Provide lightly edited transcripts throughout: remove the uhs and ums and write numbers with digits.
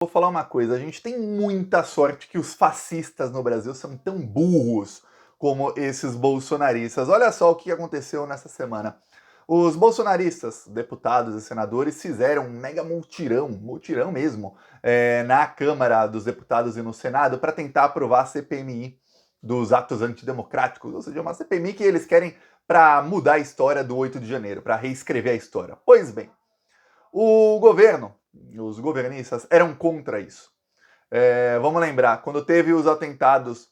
Vou falar uma coisa, a gente tem muita sorte que os fascistas no Brasil são tão burros como esses bolsonaristas. Olha só o que aconteceu nessa semana. Os bolsonaristas, deputados e senadores, fizeram um mega mutirão mesmo, na Câmara dos Deputados e no Senado para tentar aprovar a CPMI dos atos antidemocráticos, ou seja, uma CPMI que eles querem para mudar a história do 8 de janeiro, para reescrever a história. Pois bem, o governo, os governistas, eram contra isso. Vamos lembrar, quando teve os atentados,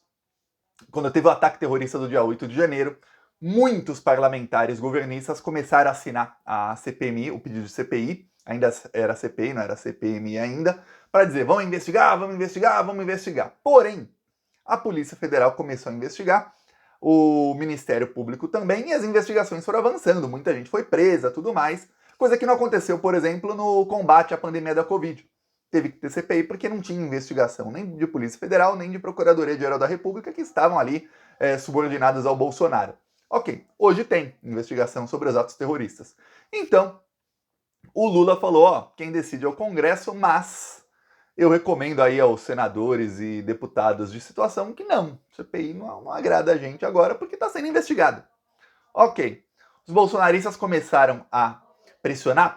quando teve o ataque terrorista do dia 8 de janeiro, muitos parlamentares governistas começaram a assinar a CPMI, o pedido de CPI, ainda era CPI, não era CPMI ainda, para dizer, vamos investigar, vamos investigar, vamos investigar. Porém, a Polícia Federal começou a investigar, o Ministério Público também, e as investigações foram avançando, muita gente foi presa, tudo mais, coisa que não aconteceu, por exemplo, no combate à pandemia da Covid. Teve que ter CPI porque não tinha investigação nem de Polícia Federal, nem de Procuradoria-Geral da República, que estavam ali subordinadas ao Bolsonaro. Ok, hoje tem investigação sobre os atos terroristas. Então, o Lula falou, ó, quem decide é o Congresso, mas eu recomendo aí aos senadores e deputados de situação que não, CPI não agrada a gente agora porque está sendo investigado. Ok, os bolsonaristas começaram a pressionar,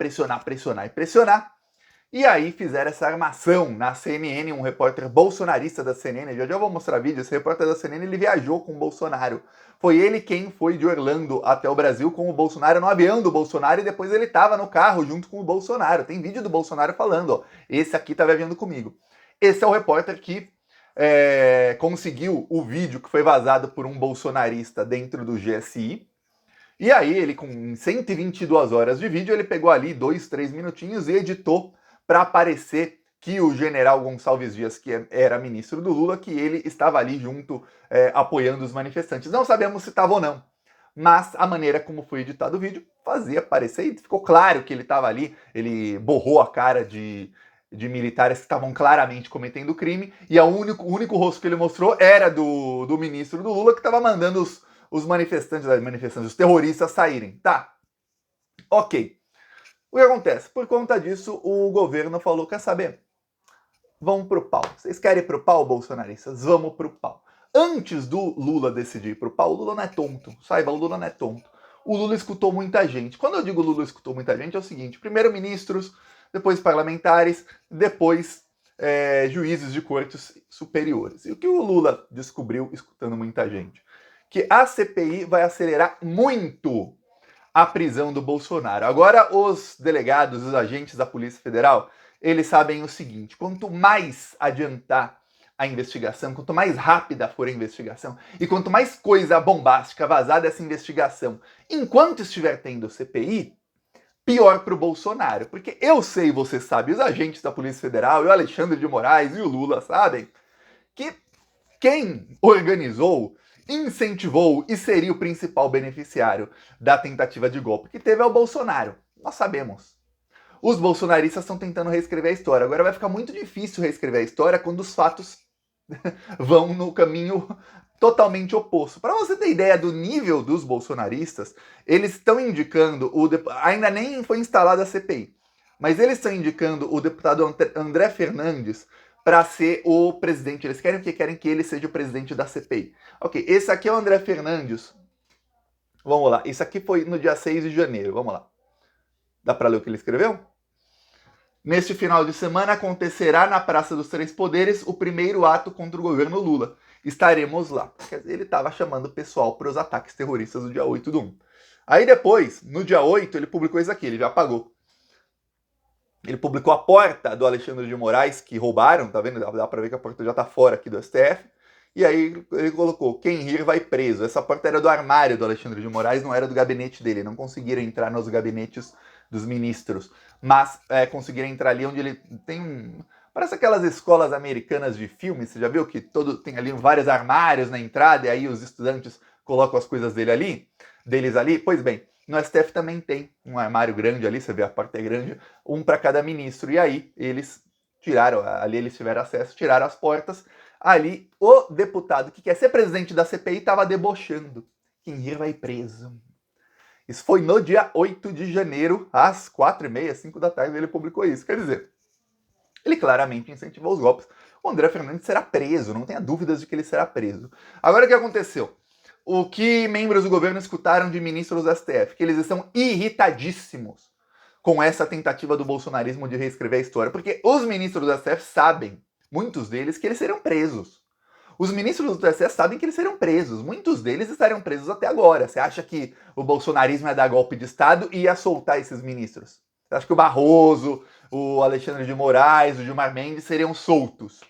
e aí fizeram essa armação na CNN, um repórter bolsonarista da CNN, já vou mostrar vídeo, esse repórter da CNN, ele viajou com o Bolsonaro. Foi ele quem foi de Orlando até o Brasil com o Bolsonaro, no avião do Bolsonaro, e depois ele estava no carro junto com o Bolsonaro. Tem vídeo do Bolsonaro falando, ó, esse aqui tá viajando comigo. Esse é o repórter que conseguiu o vídeo que foi vazado por um bolsonarista dentro do GSI, e aí ele, com 122 horas de vídeo, ele pegou ali 2, 3 minutinhos e editou para aparecer que o general Gonçalves Dias, que era ministro do Lula, que ele estava ali junto, apoiando os manifestantes. Não sabemos se estava ou não, mas a maneira como foi editado o vídeo fazia parecer, e ficou claro que ele estava ali, ele borrou a cara de militares que estavam claramente cometendo crime, e o único rosto que ele mostrou era do ministro do Lula, que estava mandando os manifestantes, os terroristas saírem. Tá, ok. O que acontece? Por conta disso, o governo falou, quer saber? Vamos pro pau. Vocês querem ir pro pau, bolsonaristas? Vamos pro pau. Antes do Lula decidir ir pro pau, o Lula não é tonto. Saiba, o Lula não é tonto. O Lula escutou muita gente. Quando eu digo Lula escutou muita gente, é o seguinte, primeiro ministros, depois parlamentares, depois juízes de cortes superiores. E o que o Lula descobriu escutando muita gente? Que a CPI vai acelerar muito a prisão do Bolsonaro. Agora, os delegados, os agentes da Polícia Federal, eles sabem o seguinte, quanto mais adiantar a investigação, quanto mais rápida for a investigação e quanto mais coisa bombástica vazar dessa investigação enquanto estiver tendo CPI, pior para o Bolsonaro. Porque eu sei, você sabe, os agentes da Polícia Federal, e o Alexandre de Moraes e o Lula sabem que quem organizou, incentivou e seria o principal beneficiário da tentativa de golpe que teve é o Bolsonaro. Nós sabemos. Os bolsonaristas estão tentando reescrever a história. Agora vai ficar muito difícil reescrever a história quando os fatos vão no caminho totalmente oposto. Para você ter ideia do nível dos bolsonaristas, eles estão indicando, ainda nem foi instalada a CPI, mas eles estão indicando o deputado André Fernandes para ser o presidente. Eles querem o que? Querem que ele seja o presidente da CPI. Ok, esse aqui é o André Fernandes. Vamos lá, isso aqui foi no dia 6 de janeiro, vamos lá. Dá para ler o que ele escreveu? Neste final de semana acontecerá na Praça dos Três Poderes o primeiro ato contra o governo Lula. Estaremos lá. Quer dizer, ele estava chamando o pessoal para os ataques terroristas do dia 8 do 1. Aí depois, no dia 8, ele publicou isso aqui, ele já apagou. Ele publicou a porta do Alexandre de Moraes, que roubaram, tá vendo? Dá pra ver que a porta já tá fora aqui do STF. E aí ele colocou, quem rir vai preso. Essa porta era do armário do Alexandre de Moraes, não era do gabinete dele. Não conseguiram entrar nos gabinetes dos ministros. Mas conseguiram entrar ali onde ele tem um... Parece aquelas escolas americanas de filme, você já viu que tem ali vários armários na entrada e aí os estudantes colocam as coisas deles ali? Pois bem, no STF também tem um armário grande ali, você vê a porta é grande, um para cada ministro. E aí eles tiraram, ali eles tiveram acesso, tiraram as portas. Ali o deputado que quer ser presidente da CPI estava debochando. Quem rir vai preso. Isso foi no dia 8 de janeiro, às 4h30, 5 da tarde, ele publicou isso. Quer dizer, Ele claramente incentivou os golpes. O André Fernandes será preso, não tenha dúvidas de que ele será preso. Agora o que aconteceu? O que membros do governo escutaram de ministros do STF? Que eles estão irritadíssimos com essa tentativa do bolsonarismo de reescrever a história. Porque os ministros do STF sabem, muitos deles, que eles serão presos. Os ministros do TSE sabem que eles serão presos. Muitos deles estariam presos até agora. Você acha que o bolsonarismo ia dar golpe de Estado e ia soltar esses ministros? Você acha que o Barroso, o Alexandre de Moraes, o Gilmar Mendes seriam soltos?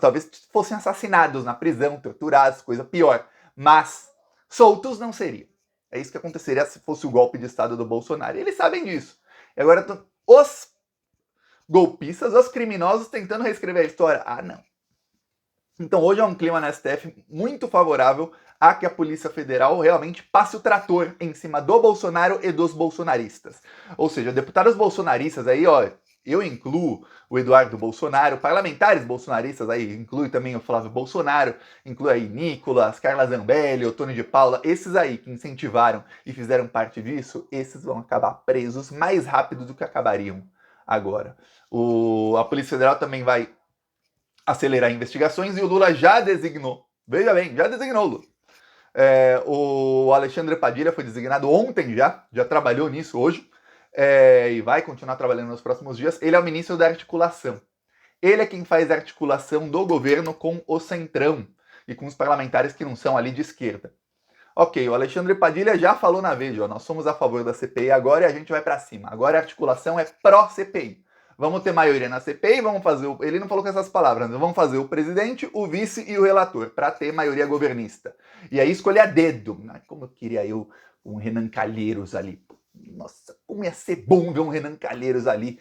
Talvez fossem assassinados na prisão, torturados, coisa pior. Mas soltos não seriam. É isso que aconteceria se fosse o golpe de Estado do Bolsonaro. E eles sabem disso. E agora os golpistas, os criminosos tentando reescrever a história. Ah, não. Então hoje é um clima na STF muito favorável a que a Polícia Federal realmente passe o trator em cima do Bolsonaro e dos bolsonaristas. Ou seja, deputados bolsonaristas aí, ó, eu incluo o Eduardo Bolsonaro, parlamentares bolsonaristas aí, inclui também o Flávio Bolsonaro, inclui aí Nicolas, Carla Zambelli, o Tony de Paula, esses aí que incentivaram e fizeram parte disso, esses vão acabar presos mais rápido do que acabariam agora. A Polícia Federal também vai acelerar investigações e o Lula já designou, veja bem, já designou o Lula. O Alexandre Padilha foi designado ontem já trabalhou nisso hoje, e vai continuar trabalhando nos próximos dias. Ele é o ministro da articulação. Ele é quem faz a articulação do governo com o centrão e com os parlamentares que não são ali de esquerda. Ok, o Alexandre Padilha já falou na Veja, ó, nós somos a favor da CPI agora e a gente vai para cima. Agora a articulação é pró-CPI. Vamos ter maioria na CPI, vamos fazer ele não falou com essas palavras, mas vamos fazer o presidente, o vice e o relator, para ter maioria governista. E aí escolher a dedo. Como eu queria um Renan Calheiros ali. Nossa, como ia ser bom ver um Renan Calheiros ali,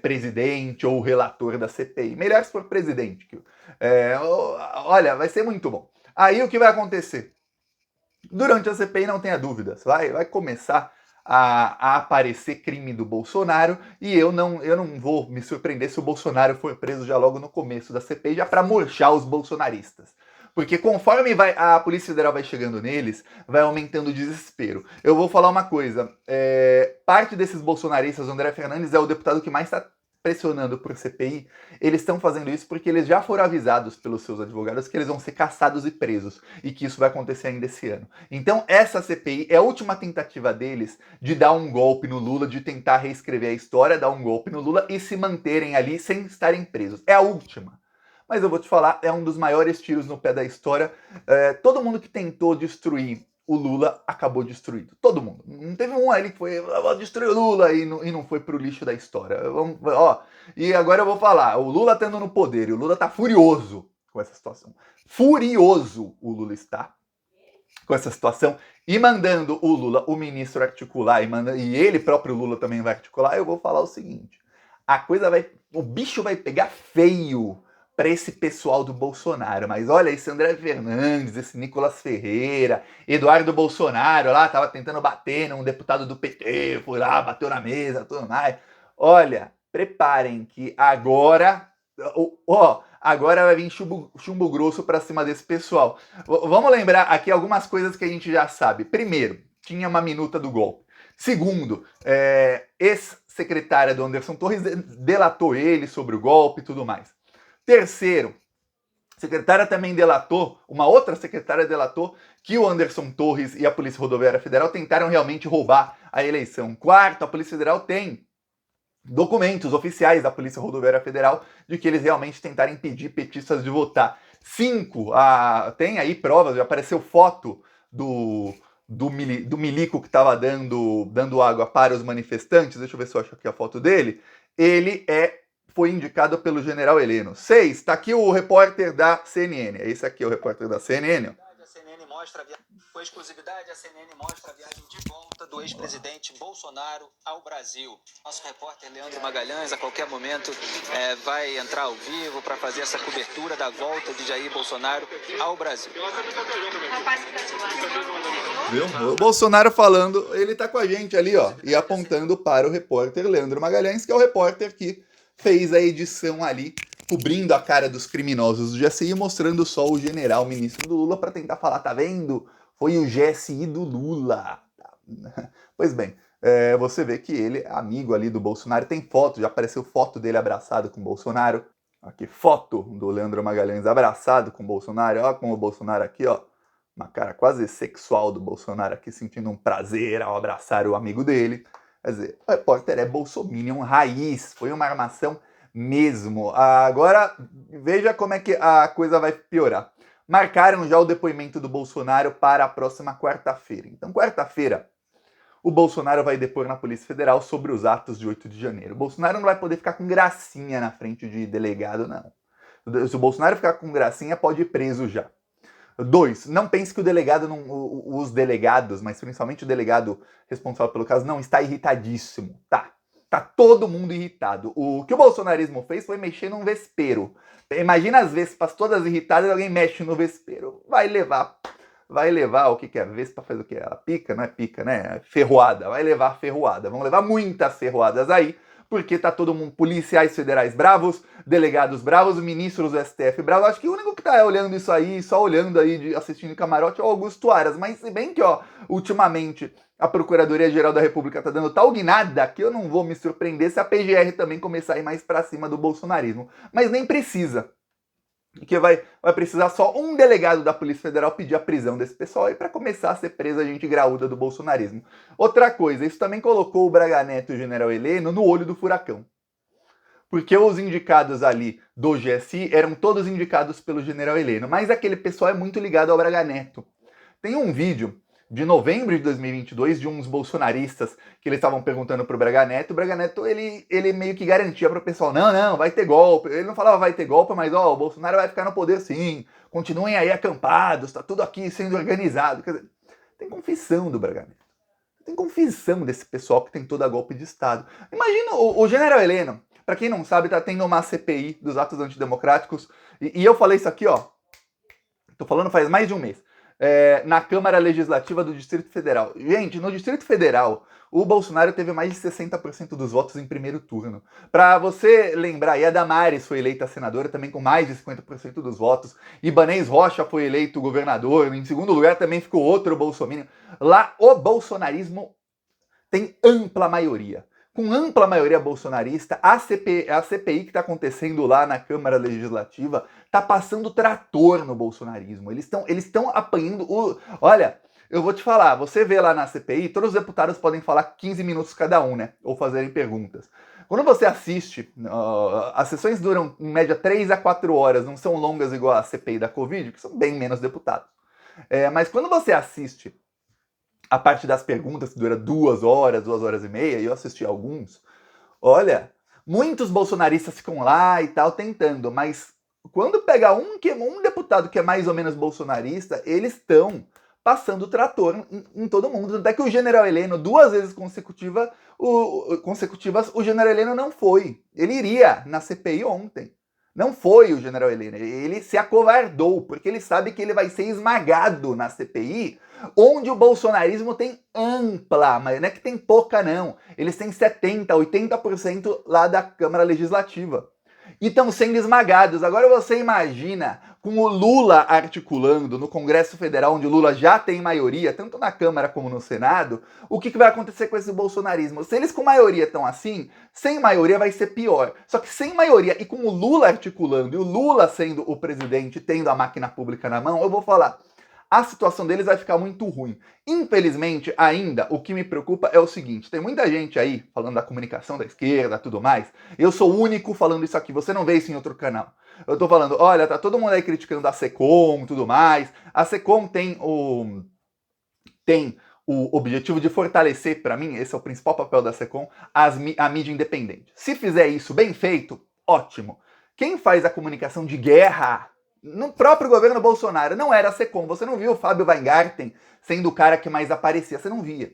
presidente ou relator da CPI. Melhor se for presidente. Olha, vai ser muito bom. Aí o que vai acontecer? Durante a CPI, não tenha dúvidas, vai começar a aparecer crime do Bolsonaro e eu não vou me surpreender se o Bolsonaro for preso já logo no começo da CPI, já para murchar os bolsonaristas. Porque conforme a Polícia Federal vai chegando neles, vai aumentando o desespero. Eu vou falar uma coisa, parte desses bolsonaristas, o André Fernandes é o deputado que mais está pressionando por CPI, eles estão fazendo isso porque eles já foram avisados pelos seus advogados que eles vão ser caçados e presos, e que isso vai acontecer ainda esse ano. Então essa CPI é a última tentativa deles de dar um golpe no Lula, de tentar reescrever a história, dar um golpe no Lula e se manterem ali sem estarem presos. É a última. Mas eu vou te falar, é um dos maiores tiros no pé da história. Todo mundo que tentou destruir o Lula acabou destruído. Todo mundo. Não teve um ali que foi, vou destruir o Lula e não foi pro lixo da história. E agora eu vou falar, o Lula estando no poder, e o Lula tá furioso com essa situação. Furioso o Lula está com essa situação, e mandando o Lula, o ministro, articular, e ele próprio Lula também vai articular, eu vou falar o seguinte, o bicho vai pegar feio para esse pessoal do Bolsonaro. Mas olha, esse André Fernandes, esse Nicolas Ferreira, Eduardo Bolsonaro lá, tava tentando bater num deputado do PT, foi lá, bateu na mesa, tudo mais. Olha, preparem que agora vai vir chumbo grosso para cima desse pessoal. Vamos lembrar aqui algumas coisas que a gente já sabe. Primeiro, tinha uma minuta do golpe. Segundo, ex-secretária do Anderson Torres delatou ele sobre o golpe e tudo mais. Terceiro, secretária também delatou, uma outra secretária delatou que o Anderson Torres e a Polícia Rodoviária Federal tentaram realmente roubar a eleição. Quarto, a Polícia Federal tem documentos oficiais da Polícia Rodoviária Federal de que eles realmente tentaram impedir petistas de votar. 5, tem aí provas, já apareceu foto do milico que estava dando água para os manifestantes. Deixa eu ver se eu acho aqui a foto dele. Ele foi indicado pelo general Heleno. 6, está aqui o repórter da CNN. Esse aqui é o repórter da CNN. Com exclusividade, a CNN mostra a viagem de volta do ex-presidente Bolsonaro ao Brasil. Nosso repórter Leandro Magalhães, a qualquer momento, vai entrar ao vivo para fazer essa cobertura da volta de Jair Bolsonaro ao Brasil. Viu? O Bolsonaro falando, ele tá com a gente ali, ó, e apontando para o repórter Leandro Magalhães, que é o repórter que fez a edição ali, cobrindo a cara dos criminosos do GSI e mostrando só o general ministro do Lula para tentar falar, tá vendo? Foi o GSI do Lula. Pois bem, você vê que ele é amigo ali do Bolsonaro, tem foto, já apareceu foto dele abraçado com o Bolsonaro. Aqui, foto do Leandro Magalhães abraçado com o Bolsonaro, ó, com o Bolsonaro aqui, ó, uma cara quase sexual do Bolsonaro aqui, sentindo um prazer ao abraçar o amigo dele. Quer dizer, o repórter é bolsominion raiz, foi uma armação mesmo. Agora, veja como é que a coisa vai piorar. Marcaram já o depoimento do Bolsonaro para a próxima quarta-feira. Então, quarta-feira, o Bolsonaro vai depor na Polícia Federal sobre os atos de 8 de janeiro. O Bolsonaro não vai poder ficar com gracinha na frente de delegado, não. Se o Bolsonaro ficar com gracinha, pode ir preso já. 2. Não pense que o delegado, os delegados, mas principalmente o delegado responsável pelo caso, não está irritadíssimo. Tá todo mundo irritado. O que o bolsonarismo fez foi mexer num vespeiro. Imagina as vespas todas irritadas, alguém mexe no vespeiro. Vai levar o que é? Vespa faz o que? A pica? Não é pica, né? Ferroada. Vai levar ferroada. Vão levar muitas ferroadas aí, porque tá todo mundo, policiais federais bravos, delegados bravos, ministros do STF bravos. Acho que o único que tá olhando isso aí, só olhando aí, assistindo em camarote, é o Augusto Aras. Mas se bem que, ó, ultimamente a Procuradoria-Geral da República tá dando tal guinada que eu não vou me surpreender se a PGR também começar a ir mais pra cima do bolsonarismo. Mas nem precisa. Que vai precisar só um delegado da Polícia Federal pedir a prisão desse pessoal aí para começar a ser presa a gente graúda do bolsonarismo. Outra coisa, isso também colocou o Braga Neto e o General Heleno no olho do furacão. Porque os indicados ali do GSI eram todos indicados pelo General Heleno, mas aquele pessoal é muito ligado ao Braga Neto. Tem um vídeo de novembro de 2022 de uns bolsonaristas que eles estavam perguntando pro Braga Neto. O Braga Neto, ele meio que garantia pro pessoal, não, vai ter golpe. Ele não falava vai ter golpe, mas ó, o Bolsonaro vai ficar no poder sim, continuem aí acampados, tá tudo aqui sendo organizado. Quer dizer, tem confissão do Braga Neto. Tem confissão desse pessoal que tentou dar golpe de Estado. Imagina o General Heleno, pra quem não sabe, tá tendo uma CPI dos atos antidemocráticos, e eu falei isso aqui, ó, tô falando faz mais de um mês. Na Câmara Legislativa do Distrito Federal. Gente, no Distrito Federal, o Bolsonaro teve mais de 60% dos votos em primeiro turno. Para você lembrar, e a Damares foi eleita senadora também com mais de 50% dos votos. Ibanez Rocha foi eleito governador. Em segundo lugar também ficou outro bolsominion. Lá, o bolsonarismo tem ampla maioria. Com ampla maioria bolsonarista, a CPI que está acontecendo lá na Câmara Legislativa está passando trator no bolsonarismo. Eles estão apanhando. Olha, eu vou te falar, você vê lá na CPI, todos os deputados podem falar 15 minutos cada um, né? Ou fazerem perguntas. Quando você assiste, as sessões duram em média 3 a 4 horas, não são longas igual a CPI da Covid, que são bem menos deputados. Mas quando você assiste a parte das perguntas, que dura 2 horas e meia, e eu assisti alguns, olha, muitos bolsonaristas ficam lá e tal, tentando, mas quando pega um deputado que é mais ou menos bolsonarista, eles estão passando o trator em todo mundo. Até que o General Heleno, 2 vezes consecutivas, o General Heleno não foi. Ele iria na CPI ontem. Não foi o General Heleno, ele se acovardou, porque ele sabe que ele vai ser esmagado na CPI, onde o bolsonarismo tem ampla, mas não é que tem pouca não, eles têm 70%, 80% lá da Câmara Legislativa. E estão sendo esmagados. Agora você imagina com o Lula articulando no Congresso Federal, onde o Lula já tem maioria, tanto na Câmara como no Senado, o que vai acontecer com esse bolsonarismo? Se eles com maioria estão assim, sem maioria vai ser pior. Só que sem maioria e com o Lula articulando e o Lula sendo o presidente, tendo a máquina pública na mão, eu vou falar, a situação deles vai ficar muito ruim. Infelizmente, ainda, o que me preocupa é o seguinte, tem muita gente aí falando da comunicação da esquerda, tudo mais, eu sou o único falando isso aqui, você não vê isso em outro canal. Eu tô falando, olha, tá todo mundo aí criticando a SECOM, tudo mais, a SECOM tem o objetivo de fortalecer, para mim, esse é o principal papel da SECOM, a mídia independente. Se fizer isso bem feito, ótimo. Quem faz a comunicação de guerra no próprio governo Bolsonaro não era a SECOM. Você não viu o Fábio Weingarten sendo o cara que mais aparecia, você não via.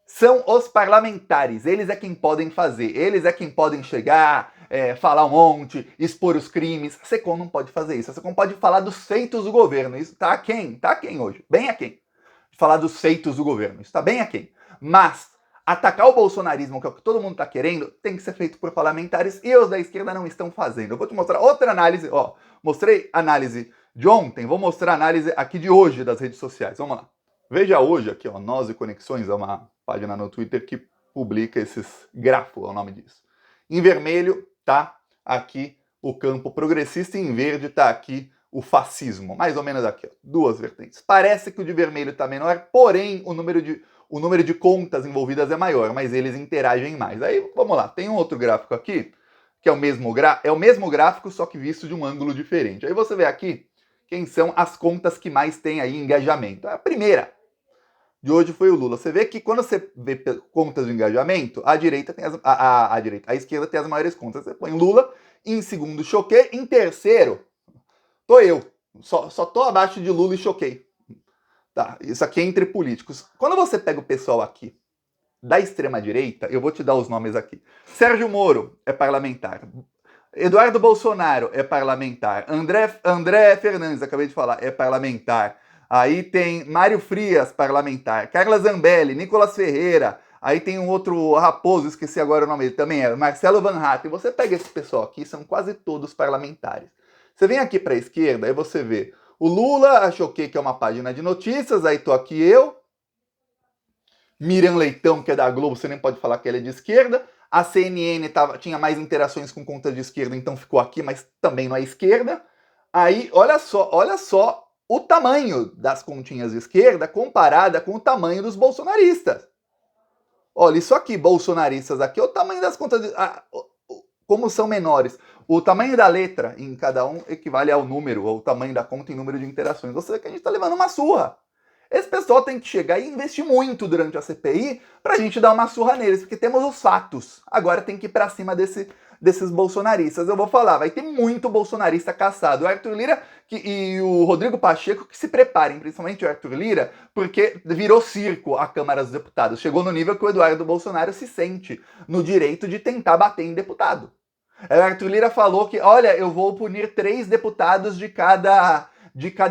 São os parlamentares, eles é quem podem fazer, eles é quem podem chegar, falar um monte, expor os crimes. A SECOM não pode fazer isso, a SECOM pode falar dos feitos do governo, isso tá aquém hoje, bem aquém. Falar dos feitos do governo, isso tá bem aquém. Mas atacar o bolsonarismo, que é o que todo mundo tá querendo, tem que ser feito por parlamentares e os da esquerda não estão fazendo. Eu vou te mostrar outra análise, ó, mostrei análise de ontem, vou mostrar a análise aqui de hoje das redes sociais, vamos lá. Veja hoje aqui, ó, Nós e Conexões, é uma página no Twitter que publica esses grafos, é o nome disso. Em vermelho tá aqui o campo progressista e em verde tá aqui o fascismo, mais ou menos aqui, ó, duas vertentes. Parece que o de vermelho está menor, porém o número de contas envolvidas é maior, mas eles interagem mais. Aí, vamos lá, tem um outro gráfico aqui, que é o mesmo gráfico, só que visto de um ângulo diferente. Aí você vê aqui quem são as contas que mais têm aí engajamento. A primeira de hoje foi o Lula. Você vê que quando você vê contas de engajamento, a esquerda tem as maiores contas. Você põe Lula, em segundo Choquei, em terceiro tô eu. Só tô abaixo de Lula e Choquei. Tá, isso aqui é entre políticos. Quando você pega o pessoal aqui da extrema-direita, eu vou te dar os nomes aqui. Sérgio Moro é parlamentar. Eduardo Bolsonaro é parlamentar. André Fernandes, acabei de falar, é parlamentar. Aí tem Mário Frias, parlamentar. Carla Zambelli, Nicolas Ferreira. Aí tem um outro raposo, esqueci agora o nome dele, também é Marcelo Van Hatten. Você pega esse pessoal aqui, são quase todos parlamentares. Você vem aqui para a esquerda, aí você vê o Lula, a Choquei, que é uma página de notícias, aí tô aqui eu. Miriam Leitão, que é da Globo, você nem pode falar que ela é de esquerda. A CNN tinha mais interações com contas de esquerda, então ficou aqui, mas também não é esquerda. Aí, olha só o tamanho das continhas de esquerda comparada com o tamanho dos bolsonaristas. Olha, isso aqui, bolsonaristas aqui, o tamanho das contas de... como são menores. O tamanho da letra em cada um equivale ao número, ou o tamanho da conta em número de interações. Ou seja, que a gente está levando uma surra. Esse pessoal tem que chegar e investir muito durante a CPI pra gente dar uma surra neles, porque temos os fatos. Agora tem que ir pra cima desses bolsonaristas. Eu vou falar, vai ter muito bolsonarista caçado. O Arthur Lira e o Rodrigo Pacheco que se preparem, principalmente o Arthur Lira, porque virou circo a Câmara dos Deputados. Chegou no nível que o Eduardo Bolsonaro se sente no direito de tentar bater em deputado. O Arthur Lira falou que, olha, eu vou punir 3 deputados de cada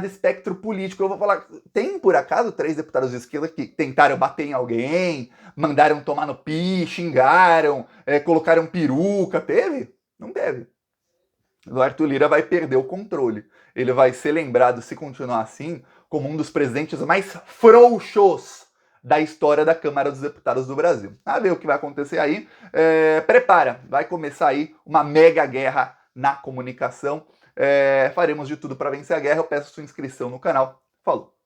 espectro político. Eu vou falar, tem por acaso 3 deputados de esquerda que tentaram bater em alguém, mandaram tomar no pi, xingaram, colocaram peruca? Teve? Não teve. O Arthur Lira vai perder o controle. Ele vai ser lembrado, se continuar assim, como um dos presidentes mais frouxos da história da Câmara dos Deputados do Brasil. A ver o que vai acontecer aí. Prepara, vai começar aí uma mega guerra na comunicação. Faremos de tudo para vencer a guerra. Eu peço sua inscrição no canal. Falou!